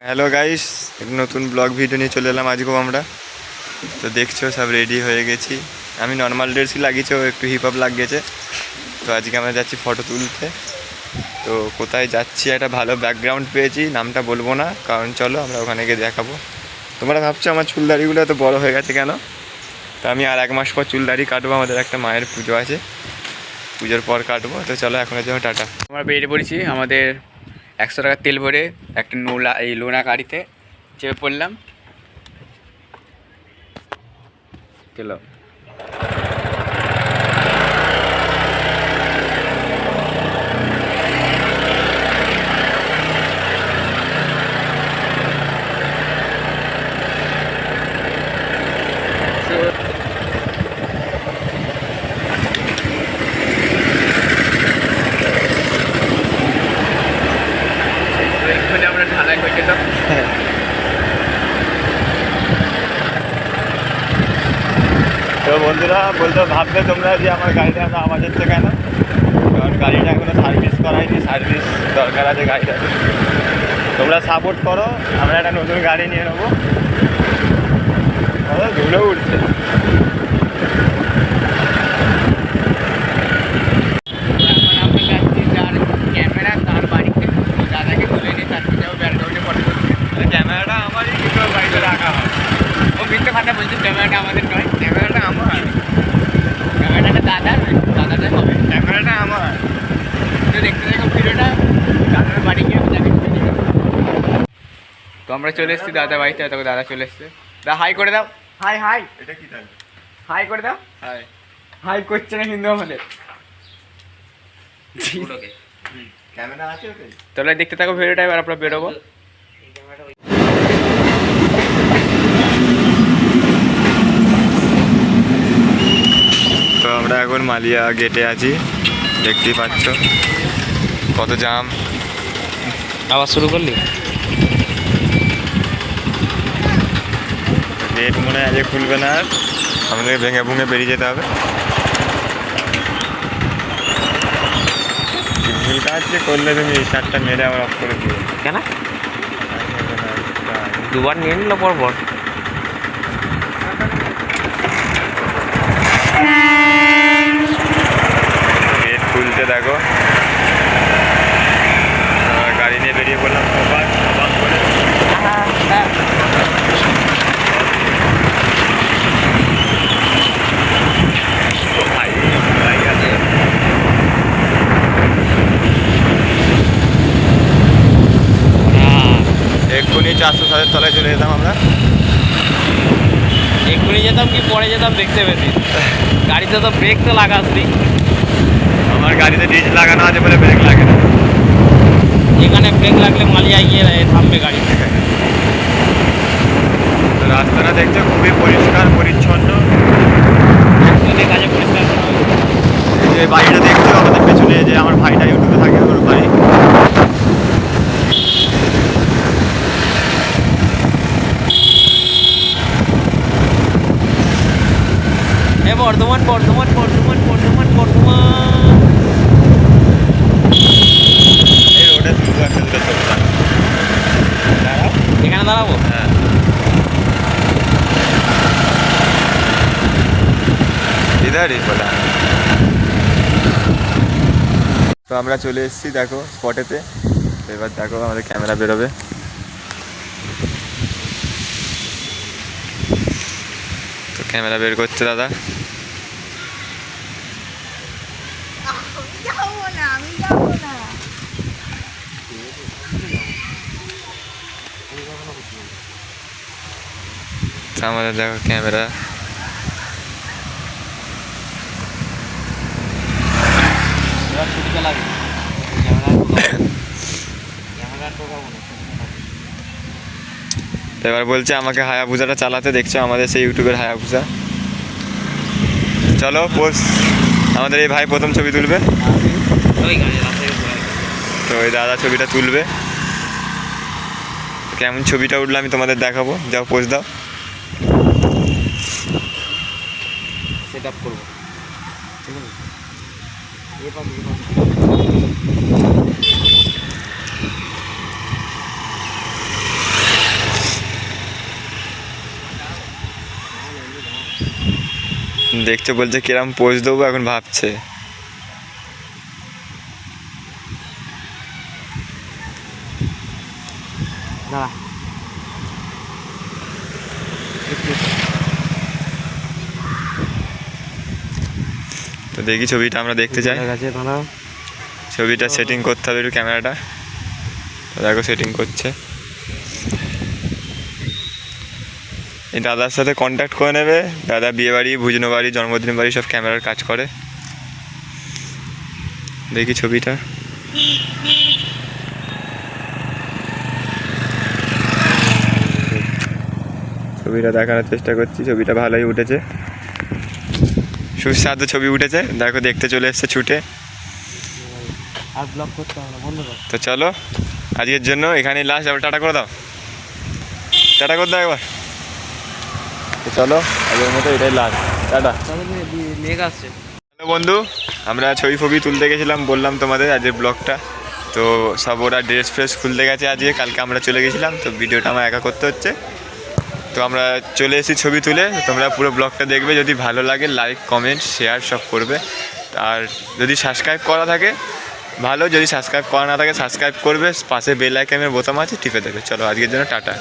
Hello guys, এক নতুন blog video নিয়ে চলে এলাম আজকেও আমরা। তো দেখছো সব রেডি হয়ে গেছি। আমি নর্মাল ড্রেসই লাগিয়েছি, একটু হিপ হপ লাগিয়েছে। তো আজকে আমরা যাচ্ছি ফটো তুলতে। তো কোথায় যাচ্ছি, একটা ভালো ব্যাকগ্রাউন্ড পেয়েছি, নামটা বলবো না কারণ চলো আমরা ওখানে গিয়ে দেখাবো। তোমরা ভাবছো আমার চুলদাড়িগুলো এত বড় হয়ে গেছে কেন? তো আমি আর 1 মাস পর চুলদাড়ি কাটবো, আমাদের একটা মায়ের পুজো আছে, পুজোর পর কাটবো। তো চলো এখনের জন্য টাটা। আমরা বেরিয়ে পড়েছি আমাদের 100 টাকার তেল ভরে একটা লোনা গাড়িতে চেপে পড়লাম। চলো আমরা ঢালাই হয়ে গেলাম। তো বন্ধুরা বলতে ভাববে তোমরা যে আমার গাড়িটা এখনো আওয়াজ হচ্ছে কেন, কারণ গাড়িটা এখনো সার্ভিস করাইনি, সার্ভিস দরকার আছে গাড়িটা। তোমরা সাপোর্ট করো, আমরা একটা নতুন গাড়ি নিয়ে নেবো। ধুলো উঠছে। এখন আমরা যাচ্ছি যার ক্যামেরা তার বাড়িতে, দাদাকে তুলে নিয়ে তারপরে যাবো ব্যালকনিতে ফটো তুলতে। ক্যামেরাটা আমারই, কিন্তু গাড়িতে রাখা হয়। ও মিথ্যে কথা বলছি, ক্যামেরাটা আমাদের নয়, ক্যামেরাটা আমার। ক্যামেরাটা দাদাটাই হবে। ক্যামেরাটা আমার। তো দেখতে দেখো ভিডিওটা, দাদার বাড়ি গিয়ে তাকে তুলে নিয়ে যাবো। তো আমরা চলে এসেছি দাদা বাড়িতে, তখন দাদা চলে এসছে। দা হাই করে দাও। হাই হাই এটা কি তাহলে? হাই করে দাও। হাই। হাই করছে না কিন্তু আমাদের। ক্যামেরা আছে ওকে? তাহলে দেখতে থাকো ভিডিওটা, এবার আমরা বেরোবো। তো আমরা এখন মালিয়া গেটে আছি, দেখতেই পাচ্ছ কত জাম। আবার শুরু করলি? গেট মনে হয় আজকে খুলবে না, আর আমাদের ভেঙে ভুঙে বেরিয়ে যেতে হবে। ভুল কাজ যে করলে তুমি, এই শার্টটা মেরে আমার অফ করে দিও কেন? দুবার নিয়ে নিল পরপর। গেট খুলতে দেখো, গাড়ি নিয়ে বেরিয়ে পড়লাম সবার অবাক করে। ভাই ভাই আছে। এক্ষুনি 407-এর তলায় চলে যেতাম আমরা। এক্ষুনি যেতাম কি পরে যেতাম দেখতে পেতি? গাড়িতে তো ব্রেক তো লাগাসনি। আমার গাড়িতে ডিজ লাগানো আছে বলে ব্রেক লাগে না। এখানে ব্রেক লাগলে মালিয়া গিয়ে থামবে গাড়ি। তো রাস্তাটা দেখছো খুবই পরিষ্কার পরিচ্ছন্ন। একসাথে কাজে পরিষ্কার করা হবে। এই যে বাড়িটা দেখছো আমাদের পেছনে, যে আমার ভাইটা ইউটিউবে থাকে, ওর বাড়ি। বর্ধমান বর্ধমান বর্ধমান বর্ধমান বর্ধমান। এই রোডে তুলবো একটা দুটো ছবি। দাঁড়াও, এখানে দাঁড়াবো? হ্যাঁ। ইধারই বলা। তো আমরা চলে এসেছি দেখো স্পটেতে। এবার দেখো আমাদের ক্যামেরা বেরোবে। তো ক্যামেরা বের করছে দাদা। আমি যাবো না। তো আমাদের দেখো ক্যামেরা। এবার বলছে আমাকে হায়াবুসাটা চালাতে, দেখছো আমাদের সেই ইউটিউবের হায়াবুসা। চলো পোস্ট, আমাদের এই ভাই প্রথম ছবি তুলবে। তো ওই দাদা ছবিটা তুলবে, কেমন ছবিটা উঠলো আমি তোমাদের দেখাবো। যাও পোস্ট দাও। সেট আপ করবো। দেখছো, বলছে কিরম পোজ দেবো, এখন ভাবছে। দাঁড়া তো দেখি ছবিটা আমরা দেখতে চাই। ছবিটা সেটিং করতে হবে একটু ক্যামেরাটা। তো দেখো সেটিং করছে। এই দাদার সাথে কন্ট্যাক্ট করে নেবে। দাদা বিয়ে বাড়ি, ভুজনো বাড়ি, জন্মদিন বাড়ি সব ক্যামেরার কাজ করে। দেখি ছবিটা। ছবিটা দেখানোর চেষ্টা করছি। ছবিটা ভালোই উঠেছে, সুস্বাদু ছবি উঠেছে। দেখো দেখতে চলে এসছে ছুটে। আর ব্লক করতে হবে না, বন্ধ কর। তো চলো আজকের জন্য এখানেই লাস্ট। আবার টাটা করে দাও, টাটা করে দাও একবার। তো চলো আজকের মতো এটাই লাস্ট, টাটা। মেঘ আসছে। হ্যালো বন্ধু, আমরা ছবি ফবি তুলতে গেছিলাম, বললাম তোমাদের আজকের ব্লগটা। তো সব ওরা ড্রেস ফ্রেস খুলতে গেছে আজকে, কালকে আমরা চলে গেছিলাম। তো ভিডিওটা আমার একা করতে হচ্ছে। তো আমরা চলে এসেছি ছবি তুলে। তোমরা পুরো ব্লগটা দেখবে, যদি ভালো লাগে লাইক কমেন্ট শেয়ার সব করবে। আর যদি সাবস্ক্রাইব করা থাকে ভালো, যদি সাবস্ক্রাইব করা না থাকে সাবস্ক্রাইব করবে, পাশে বেল আইকনের বোতাম আছে টিপে দেবে। চলো আজকের জন্য টাটা।